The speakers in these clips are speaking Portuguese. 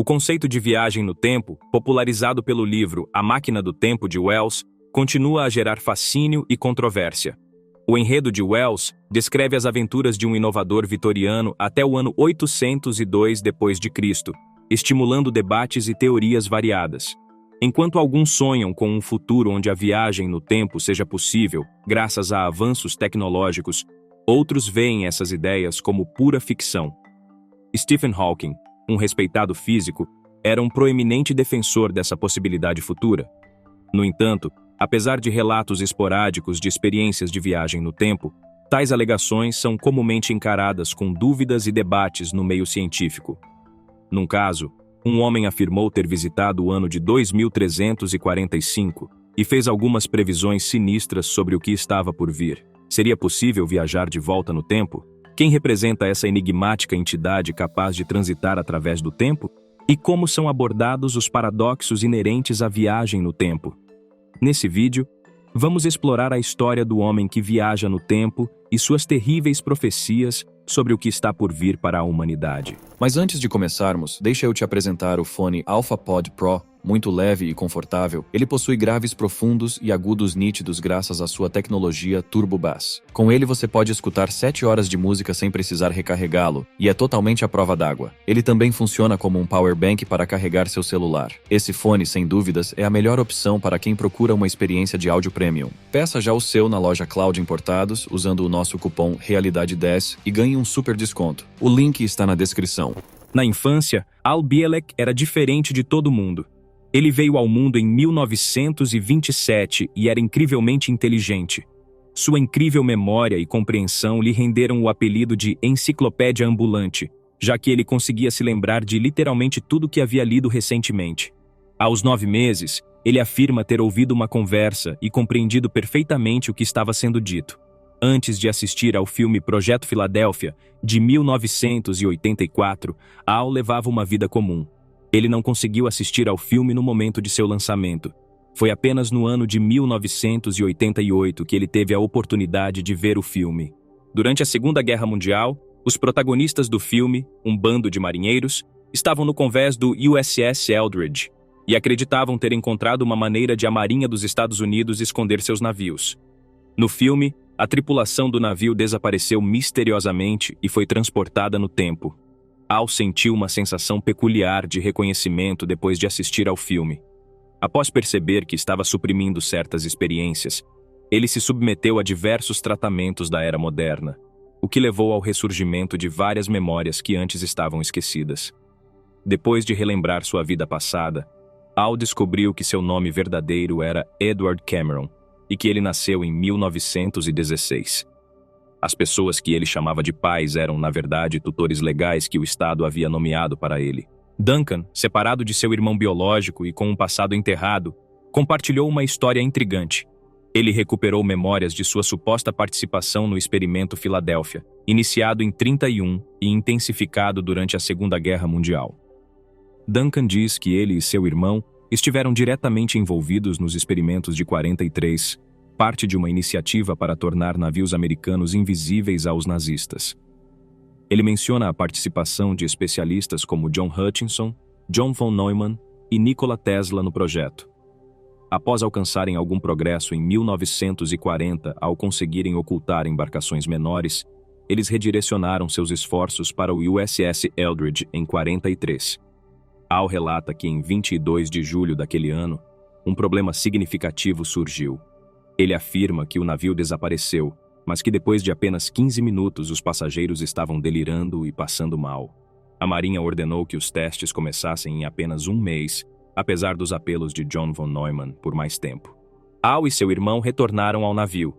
O conceito de viagem no tempo, popularizado pelo livro A Máquina do Tempo de Wells, continua a gerar fascínio e controvérsia. O enredo de Wells descreve as aventuras de um inovador vitoriano até o ano 802 d.C., estimulando debates e teorias variadas. Enquanto alguns sonham com um futuro onde a viagem no tempo seja possível, graças a avanços tecnológicos, outros veem essas ideias como pura ficção. Stephen Hawking, um respeitado físico, era um proeminente defensor dessa possibilidade futura. No entanto, apesar de relatos esporádicos de experiências de viagem no tempo, tais alegações são comumente encaradas com dúvidas e debates no meio científico. Num caso, um homem afirmou ter visitado o ano de 2345 e fez algumas previsões sinistras sobre o que estava por vir. Seria possível viajar de volta no tempo? Quem representa essa enigmática entidade capaz de transitar através do tempo? E como são abordados os paradoxos inerentes à viagem no tempo? Nesse vídeo, vamos explorar a história do homem que viaja no tempo e suas terríveis profecias sobre o que está por vir para a humanidade. Mas antes de começarmos, deixa eu te apresentar o fone AlphaPod Pro. Muito leve e confortável, ele possui graves profundos e agudos nítidos graças à sua tecnologia Turbo Bass. Com ele você pode escutar 7 horas de música sem precisar recarregá-lo, e é totalmente à prova d'água. Ele também funciona como um power bank para carregar seu celular. Esse fone, sem dúvidas, é a melhor opção para quem procura uma experiência de áudio premium. Peça já o seu na loja Cloud Importados, usando o nosso cupom Realidade10 e ganhe um super desconto. O link está na descrição. Na infância, Al Bielek era diferente de todo mundo. Ele veio ao mundo em 1927 e era incrivelmente inteligente. Sua incrível memória e compreensão lhe renderam o apelido de enciclopédia ambulante, já que ele conseguia se lembrar de literalmente tudo que havia lido recentemente. Aos 9 meses, ele afirma ter ouvido uma conversa e compreendido perfeitamente o que estava sendo dito. Antes de assistir ao filme Projeto Filadélfia, de 1984, Al levava uma vida comum. Ele não conseguiu assistir ao filme no momento de seu lançamento. Foi apenas no ano de 1988 que ele teve a oportunidade de ver o filme. Durante a Segunda Guerra Mundial, os protagonistas do filme, um bando de marinheiros, estavam no convés do USS Eldridge e acreditavam ter encontrado uma maneira de a Marinha dos Estados Unidos esconder seus navios. No filme, a tripulação do navio desapareceu misteriosamente e foi transportada no tempo. Al sentiu uma sensação peculiar de reconhecimento depois de assistir ao filme. Após perceber que estava suprimindo certas experiências, ele se submeteu a diversos tratamentos da era moderna, o que levou ao ressurgimento de várias memórias que antes estavam esquecidas. Depois de relembrar sua vida passada, Al descobriu que seu nome verdadeiro era Edward Cameron e que ele nasceu em 1916. As pessoas que ele chamava de pais eram, na verdade, tutores legais que o Estado havia nomeado para ele. Duncan, separado de seu irmão biológico e com um passado enterrado, compartilhou uma história intrigante. Ele recuperou memórias de sua suposta participação no experimento Filadélfia, iniciado em 31 e intensificado durante a Segunda Guerra Mundial. Duncan diz que ele e seu irmão estiveram diretamente envolvidos nos experimentos de 43, parte de uma iniciativa para tornar navios americanos invisíveis aos nazistas. Ele menciona a participação de especialistas como John Hutchinson, John von Neumann e Nikola Tesla no projeto. Após alcançarem algum progresso em 1940 ao conseguirem ocultar embarcações menores, eles redirecionaram seus esforços para o USS Eldridge em 43. Al relata que em 22 de julho daquele ano, um problema significativo surgiu. Ele afirma que o navio desapareceu, mas que depois de apenas 15 minutos os passageiros estavam delirando e passando mal. A Marinha ordenou que os testes começassem em apenas um mês, apesar dos apelos de John von Neumann por mais tempo. Al e seu irmão retornaram ao navio.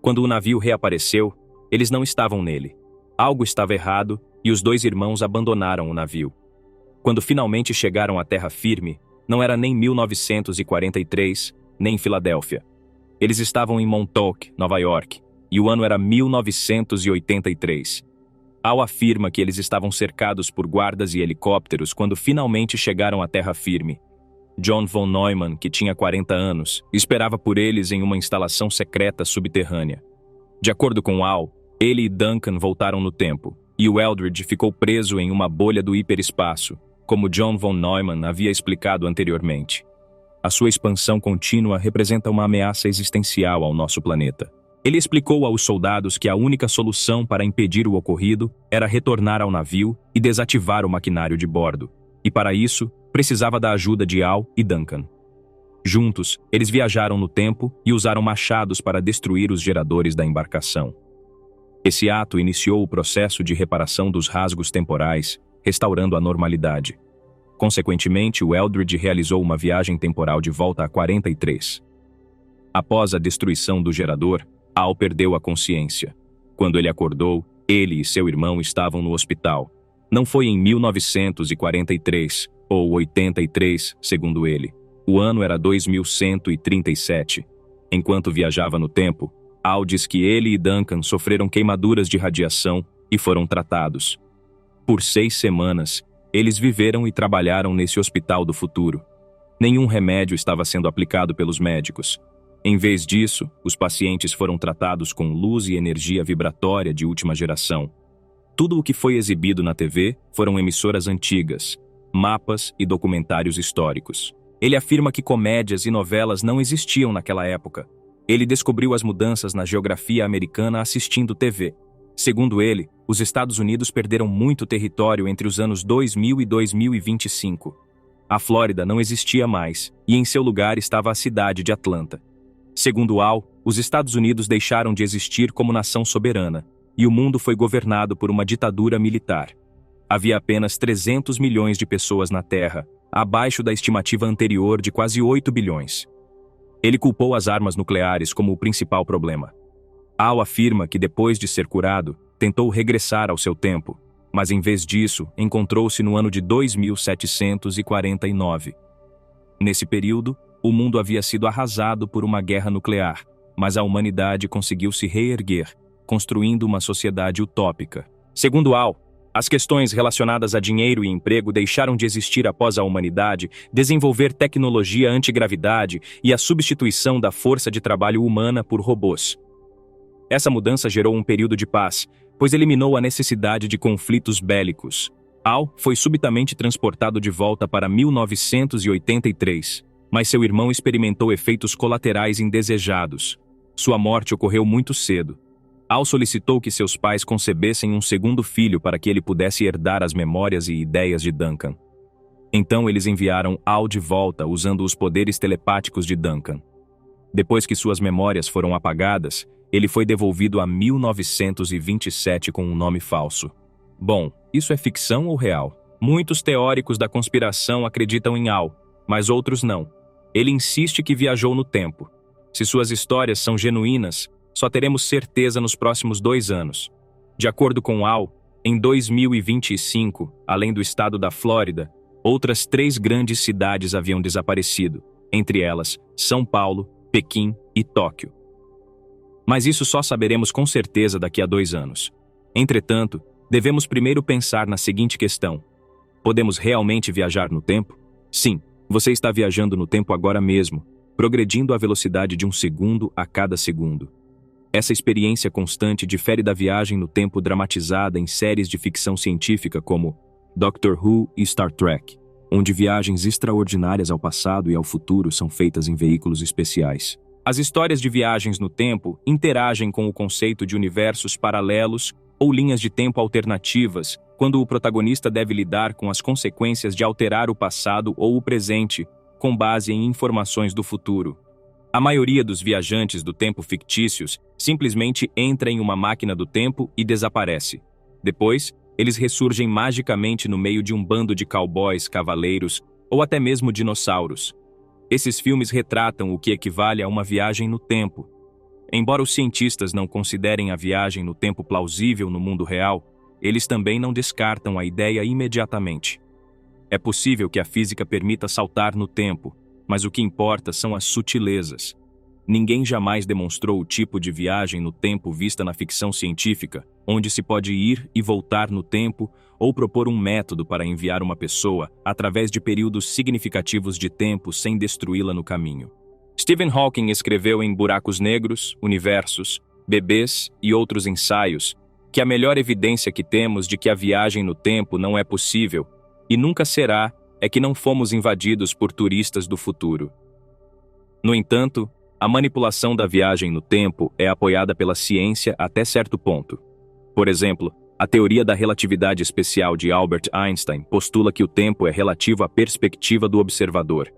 Quando o navio reapareceu, eles não estavam nele. Algo estava errado e os dois irmãos abandonaram o navio. Quando finalmente chegaram à terra firme, não era nem 1943, nem Filadélfia. Eles estavam em Montauk, Nova York, e o ano era 1983. Al afirma que eles estavam cercados por guardas e helicópteros quando finalmente chegaram à terra firme. John von Neumann, que tinha 40 anos, esperava por eles em uma instalação secreta subterrânea. De acordo com Al, ele e Duncan voltaram no tempo, e o Eldridge ficou preso em uma bolha do hiperespaço, como John von Neumann havia explicado anteriormente. A sua expansão contínua representa uma ameaça existencial ao nosso planeta. Ele explicou aos soldados que a única solução para impedir o ocorrido era retornar ao navio e desativar o maquinário de bordo. E para isso, precisava da ajuda de Al e Duncan. Juntos, eles viajaram no tempo e usaram machados para destruir os geradores da embarcação. Esse ato iniciou o processo de reparação dos rasgos temporais, restaurando a normalidade. Consequentemente, o Eldridge realizou uma viagem temporal de volta a 43. Após a destruição do gerador, Al perdeu a consciência. Quando ele acordou, ele e seu irmão estavam no hospital. Não foi em 1943, ou 83, segundo ele. O ano era 2137. Enquanto viajava no tempo, Al diz que ele e Duncan sofreram queimaduras de radiação e foram tratados. Por 6 semanas, eles viveram e trabalharam nesse hospital do futuro. Nenhum remédio estava sendo aplicado pelos médicos. Em vez disso, os pacientes foram tratados com luz e energia vibratória de última geração. Tudo o que foi exibido na TV foram emissoras antigas, mapas e documentários históricos. Ele afirma que comédias e novelas não existiam naquela época. Ele descobriu as mudanças na geografia americana assistindo TV. Segundo ele, os Estados Unidos perderam muito território entre os anos 2000 e 2025. A Flórida não existia mais, e em seu lugar estava a cidade de Atlanta. Segundo Al, os Estados Unidos deixaram de existir como nação soberana, e o mundo foi governado por uma ditadura militar. Havia apenas 300 milhões de pessoas na Terra, abaixo da estimativa anterior de quase 8 bilhões. Ele culpou as armas nucleares como o principal problema. Al afirma que depois de ser curado, tentou regressar ao seu tempo, mas em vez disso, encontrou-se no ano de 2749. Nesse período, o mundo havia sido arrasado por uma guerra nuclear, mas a humanidade conseguiu se reerguer, construindo uma sociedade utópica. Segundo Al, as questões relacionadas a dinheiro e emprego deixaram de existir após a humanidade desenvolver tecnologia antigravidade e a substituição da força de trabalho humana por robôs. Essa mudança gerou um período de paz, pois eliminou a necessidade de conflitos bélicos. Al foi subitamente transportado de volta para 1983, mas seu irmão experimentou efeitos colaterais indesejados. Sua morte ocorreu muito cedo. Al solicitou que seus pais concebessem um segundo filho para que ele pudesse herdar as memórias e ideias de Duncan. Então eles enviaram Al de volta usando os poderes telepáticos de Duncan. Depois que suas memórias foram apagadas, ele foi devolvido a 1927 com um nome falso. Bom, isso é ficção ou real? Muitos teóricos da conspiração acreditam em Al, mas outros não. Ele insiste que viajou no tempo. Se suas histórias são genuínas, só teremos certeza nos próximos 2 anos. De acordo com Al, em 2025, além do estado da Flórida, outras 3 grandes cidades haviam desaparecido, entre elas São Paulo, Pequim e Tóquio. Mas isso só saberemos com certeza daqui a 2 anos. Entretanto, devemos primeiro pensar na seguinte questão: podemos realmente viajar no tempo? Sim, você está viajando no tempo agora mesmo, progredindo à velocidade de 1 segundo a cada segundo. Essa experiência constante difere da viagem no tempo dramatizada em séries de ficção científica como Doctor Who e Star Trek, onde viagens extraordinárias ao passado e ao futuro são feitas em veículos especiais. As histórias de viagens no tempo interagem com o conceito de universos paralelos ou linhas de tempo alternativas, quando o protagonista deve lidar com as consequências de alterar o passado ou o presente, com base em informações do futuro. A maioria dos viajantes do tempo fictícios simplesmente entra em uma máquina do tempo e desaparece. Depois, eles ressurgem magicamente no meio de um bando de cowboys, cavaleiros ou até mesmo dinossauros. Esses filmes retratam o que equivale a uma viagem no tempo. Embora os cientistas não considerem a viagem no tempo plausível no mundo real, eles também não descartam a ideia imediatamente. É possível que a física permita saltar no tempo, mas o que importa são as sutilezas. Ninguém jamais demonstrou o tipo de viagem no tempo vista na ficção científica, onde se pode ir e voltar no tempo ou propor um método para enviar uma pessoa através de períodos significativos de tempo sem destruí-la no caminho. Stephen Hawking escreveu em Buracos Negros, Universos, Bebês e outros ensaios que a melhor evidência que temos de que a viagem no tempo não é possível e nunca será, é que não fomos invadidos por turistas do futuro. No entanto, a manipulação da viagem no tempo é apoiada pela ciência até certo ponto. Por exemplo, a teoria da relatividade especial de Albert Einstein postula que o tempo é relativo à perspectiva do observador.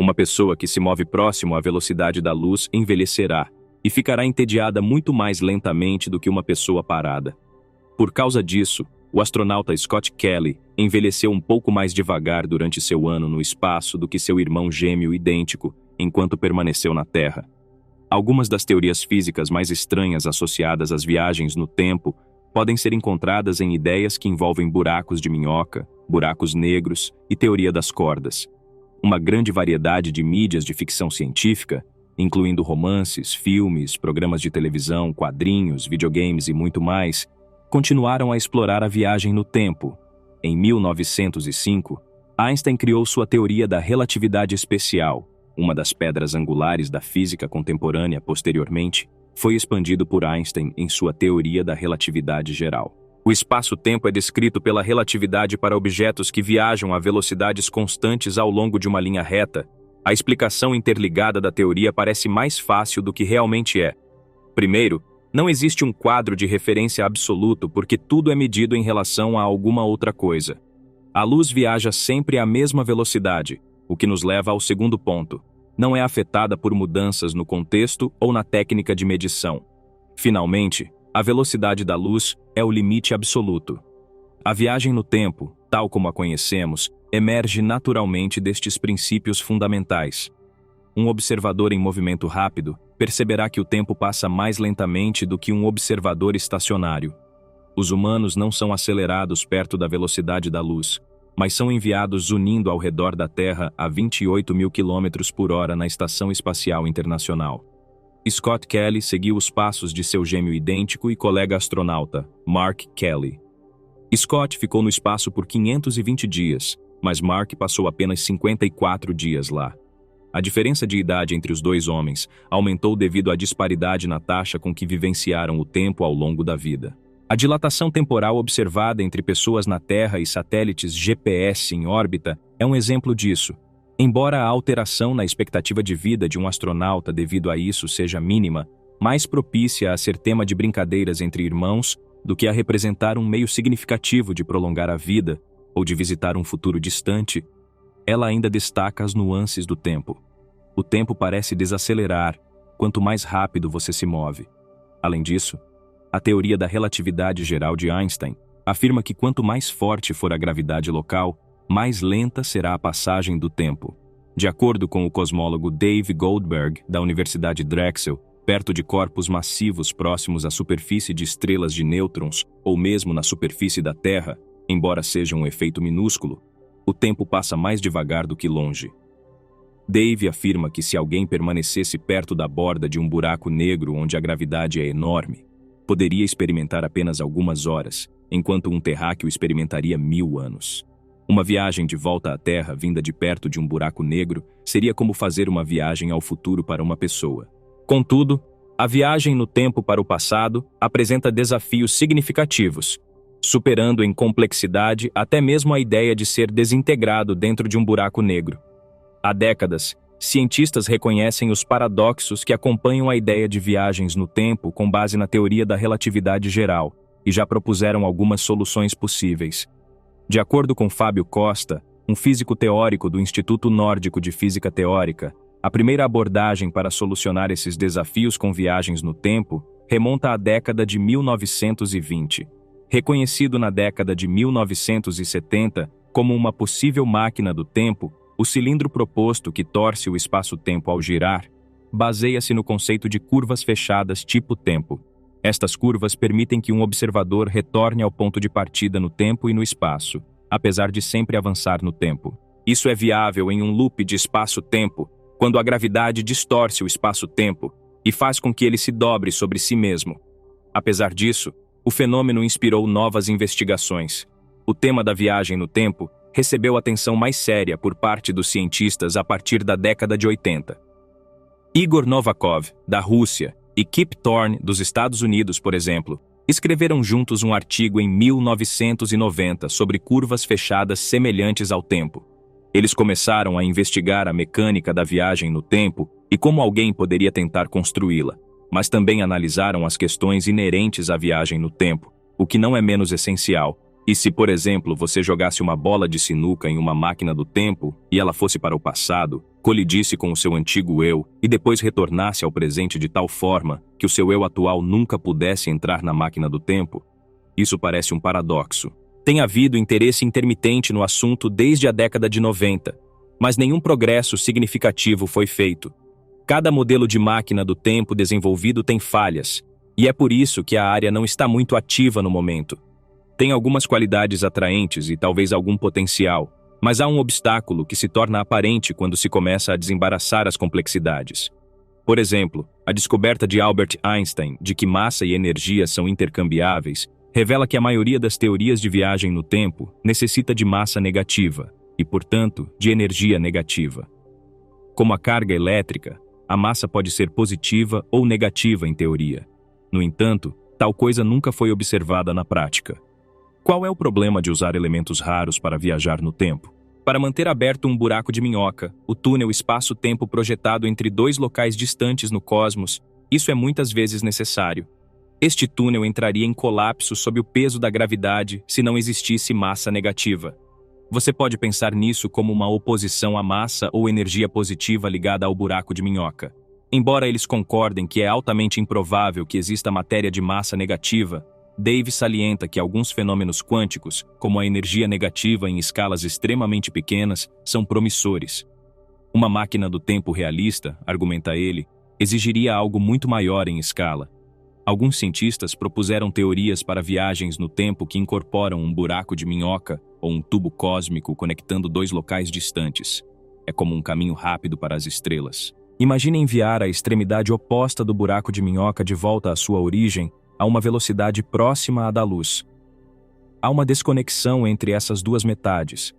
Uma pessoa que se move próximo à velocidade da luz envelhecerá e ficará entediada muito mais lentamente do que uma pessoa parada. Por causa disso, o astronauta Scott Kelly envelheceu um pouco mais devagar durante seu ano no espaço do que seu irmão gêmeo idêntico enquanto permaneceu na Terra. Algumas das teorias físicas mais estranhas associadas às viagens no tempo podem ser encontradas em ideias que envolvem buracos de minhoca, buracos negros e teoria das cordas. Uma grande variedade de mídias de ficção científica, incluindo romances, filmes, programas de televisão, quadrinhos, videogames e muito mais, continuaram a explorar a viagem no tempo. Em 1905, Einstein criou sua teoria da relatividade especial. Uma das pedras angulares da física contemporânea posteriormente, foi expandido por Einstein em sua teoria da relatividade geral. O espaço-tempo é descrito pela relatividade para objetos que viajam a velocidades constantes ao longo de uma linha reta. A explicação interligada da teoria parece mais fácil do que realmente é. Primeiro, não existe um quadro de referência absoluto porque tudo é medido em relação a alguma outra coisa. A luz viaja sempre à mesma velocidade, o que nos leva ao segundo ponto. Não é afetada por mudanças no contexto ou na técnica de medição. Finalmente, a velocidade da luz é o limite absoluto. A viagem no tempo, tal como a conhecemos, emerge naturalmente destes princípios fundamentais. Um observador em movimento rápido perceberá que o tempo passa mais lentamente do que um observador estacionário. Os humanos não são acelerados perto da velocidade da luz, mas são enviados zunindo ao redor da Terra a 28 mil quilômetros por hora na Estação Espacial Internacional. Scott Kelly seguiu os passos de seu gêmeo idêntico e colega astronauta, Mark Kelly. Scott ficou no espaço por 520 dias, mas Mark passou apenas 54 dias lá. A diferença de idade entre os dois homens aumentou devido à disparidade na taxa com que vivenciaram o tempo ao longo da vida. A dilatação temporal observada entre pessoas na Terra e satélites GPS em órbita é um exemplo disso. Embora a alteração na expectativa de vida de um astronauta devido a isso seja mínima, mais propícia a ser tema de brincadeiras entre irmãos do que a representar um meio significativo de prolongar a vida ou de visitar um futuro distante, ela ainda destaca as nuances do tempo. O tempo parece desacelerar quanto mais rápido você se move. Além disso, a teoria da relatividade geral de Einstein afirma que quanto mais forte for a gravidade local, mais lenta será a passagem do tempo. De acordo com o cosmólogo Dave Goldberg, da Universidade Drexel, perto de corpos massivos próximos à superfície de estrelas de nêutrons, ou mesmo na superfície da Terra, embora seja um efeito minúsculo, o tempo passa mais devagar do que longe. Dave afirma que se alguém permanecesse perto da borda de um buraco negro onde a gravidade é enorme, poderia experimentar apenas algumas horas, enquanto um terráqueo experimentaria 1000 anos. Uma viagem de volta à Terra vinda de perto de um buraco negro seria como fazer uma viagem ao futuro para uma pessoa. Contudo, a viagem no tempo para o passado apresenta desafios significativos, superando em complexidade até mesmo a ideia de ser desintegrado dentro de um buraco negro. Há décadas, cientistas reconhecem os paradoxos que acompanham a ideia de viagens no tempo com base na teoria da relatividade geral e já propuseram algumas soluções possíveis. De acordo com Fábio Costa, um físico teórico do Instituto Nórdico de Física Teórica, a primeira abordagem para solucionar esses desafios com viagens no tempo remonta à década de 1920. Reconhecido na década de 1970 como uma possível máquina do tempo, o cilindro proposto que torce o espaço-tempo ao girar baseia-se no conceito de curvas fechadas tipo tempo. Estas curvas permitem que um observador retorne ao ponto de partida no tempo e no espaço, apesar de sempre avançar no tempo. Isso é viável em um loop de espaço-tempo, quando a gravidade distorce o espaço-tempo e faz com que ele se dobre sobre si mesmo. Apesar disso, o fenômeno inspirou novas investigações. O tema da viagem no tempo recebeu atenção mais séria por parte dos cientistas a partir da década de 80. Igor Novakov, da Rússia, e Kip Thorne, dos Estados Unidos, por exemplo, Escreveram juntos um artigo em 1990 sobre curvas fechadas semelhantes ao tempo. Eles começaram a investigar a mecânica da viagem no tempo e como alguém poderia tentar construí-la, mas também analisaram as questões inerentes à viagem no tempo, o que não é menos essencial. E se, por exemplo, você jogasse uma bola de sinuca em uma máquina do tempo e ela fosse para o passado, colidisse com o seu antigo eu e depois retornasse ao presente de tal forma que o seu eu atual nunca pudesse entrar na máquina do tempo? Isso parece um paradoxo. Tem havido interesse intermitente no assunto desde a década de 90, mas nenhum progresso significativo foi feito. Cada modelo de máquina do tempo desenvolvido tem falhas, e é por isso que a área não está muito ativa no momento. Tem algumas qualidades atraentes e talvez algum potencial, mas há um obstáculo que se torna aparente quando se começa a desembaraçar as complexidades. Por exemplo, a descoberta de Albert Einstein de que massa e energia são intercambiáveis revela que a maioria das teorias de viagem no tempo necessita de massa negativa e, portanto, de energia negativa. Como a carga elétrica, a massa pode ser positiva ou negativa em teoria. No entanto, tal coisa nunca foi observada na prática. Qual é o problema de usar elementos raros para viajar no tempo? Para manter aberto um buraco de minhoca, o túnel espaço-tempo projetado entre dois locais distantes no cosmos, isso é muitas vezes necessário. Este túnel entraria em colapso sob o peso da gravidade se não existisse massa negativa. Você pode pensar nisso como uma oposição à massa ou energia positiva ligada ao buraco de minhoca. Embora eles concordem que é altamente improvável que exista matéria de massa negativa, Dave salienta que alguns fenômenos quânticos, como a energia negativa em escalas extremamente pequenas, são promissores. Uma máquina do tempo realista, argumenta ele, exigiria algo muito maior em escala. Alguns cientistas propuseram teorias para viagens no tempo que incorporam um buraco de minhoca ou um tubo cósmico conectando dois locais distantes. É como um caminho rápido para as estrelas. Imagine enviar a extremidade oposta do buraco de minhoca de volta à sua origem a uma velocidade próxima à da luz. Há uma desconexão entre essas duas metades.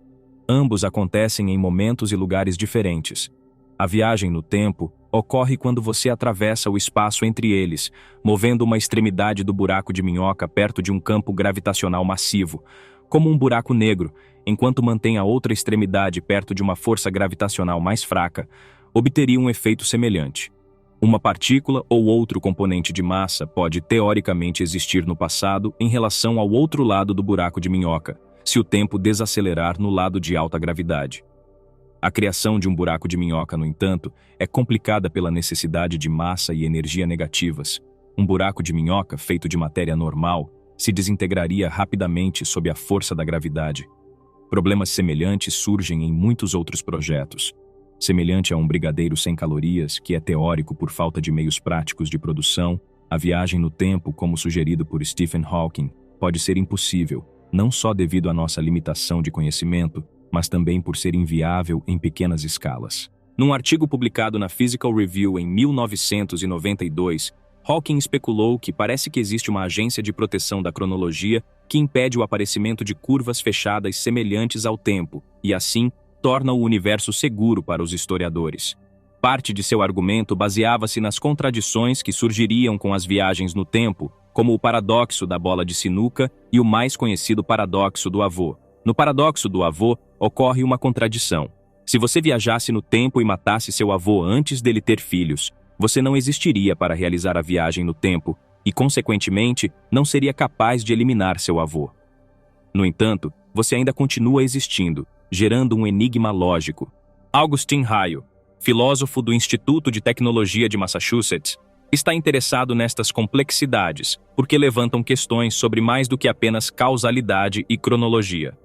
Ambos acontecem em momentos e lugares diferentes. A viagem no tempo ocorre quando você atravessa o espaço entre eles, movendo uma extremidade do buraco de minhoca perto de um campo gravitacional massivo, como um buraco negro, enquanto mantém a outra extremidade perto de uma força gravitacional mais fraca, obteria um efeito semelhante. Uma partícula ou outro componente de massa pode teoricamente existir no passado em relação ao outro lado do buraco de minhoca, se o tempo desacelerar no lado de alta gravidade. A criação de um buraco de minhoca, no entanto, é complicada pela necessidade de massa e energia negativas. Um buraco de minhoca feito de matéria normal se desintegraria rapidamente sob a força da gravidade. Problemas semelhantes surgem em muitos outros projetos. Semelhante a um brigadeiro sem calorias, que é teórico por falta de meios práticos de produção, a viagem no tempo, como sugerido por Stephen Hawking, pode ser impossível, não só devido à nossa limitação de conhecimento, mas também por ser inviável em pequenas escalas. Num artigo publicado na Physical Review em 1992, Hawking especulou que parece que existe uma agência de proteção da cronologia que impede o aparecimento de curvas fechadas semelhantes ao tempo, e assim, torna o universo seguro para os historiadores. Parte de seu argumento baseava-se nas contradições que surgiriam com as viagens no tempo, como o paradoxo da bola de sinuca e o mais conhecido paradoxo do avô. No paradoxo do avô, ocorre uma contradição. Se você viajasse no tempo e matasse seu avô antes dele ter filhos, você não existiria para realizar a viagem no tempo e, consequentemente, não seria capaz de eliminar seu avô. No entanto, você ainda continua existindo, gerando um enigma lógico. Augustin Ryle, filósofo do Instituto de Tecnologia de Massachusetts, está interessado nestas complexidades porque levantam questões sobre mais do que apenas causalidade e cronologia.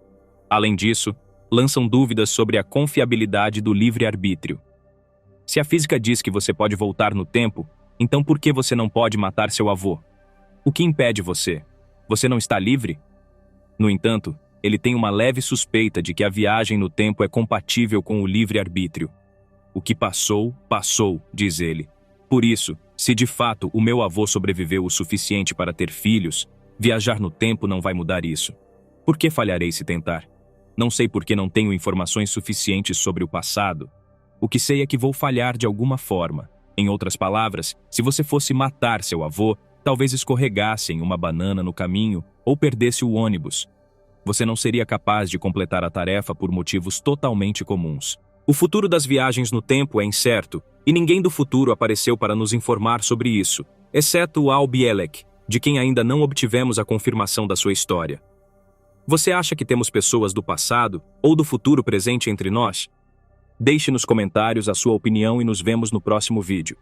Além disso, lançam dúvidas sobre a confiabilidade do livre-arbítrio. Se a física diz que você pode voltar no tempo, então por que você não pode matar seu avô? O que impede você? Você não está livre? No entanto, ele tem uma leve suspeita de que a viagem no tempo é compatível com o livre-arbítrio. O que passou, passou, diz ele. Por isso, se de fato o meu avô sobreviveu o suficiente para ter filhos, viajar no tempo não vai mudar isso. Por que falharei se tentar? Não sei porque não tenho informações suficientes sobre o passado. O que sei é que vou falhar de alguma forma. Em outras palavras, se você fosse matar seu avô, talvez escorregasse em uma banana no caminho ou perdesse o ônibus. Você não seria capaz de completar a tarefa por motivos totalmente comuns. O futuro das viagens no tempo é incerto, e ninguém do futuro apareceu para nos informar sobre isso, exceto Al Bielek, de quem ainda não obtivemos a confirmação da sua história. Você acha que temos pessoas do passado ou do futuro presente entre nós? Deixe nos comentários a sua opinião e nos vemos no próximo vídeo.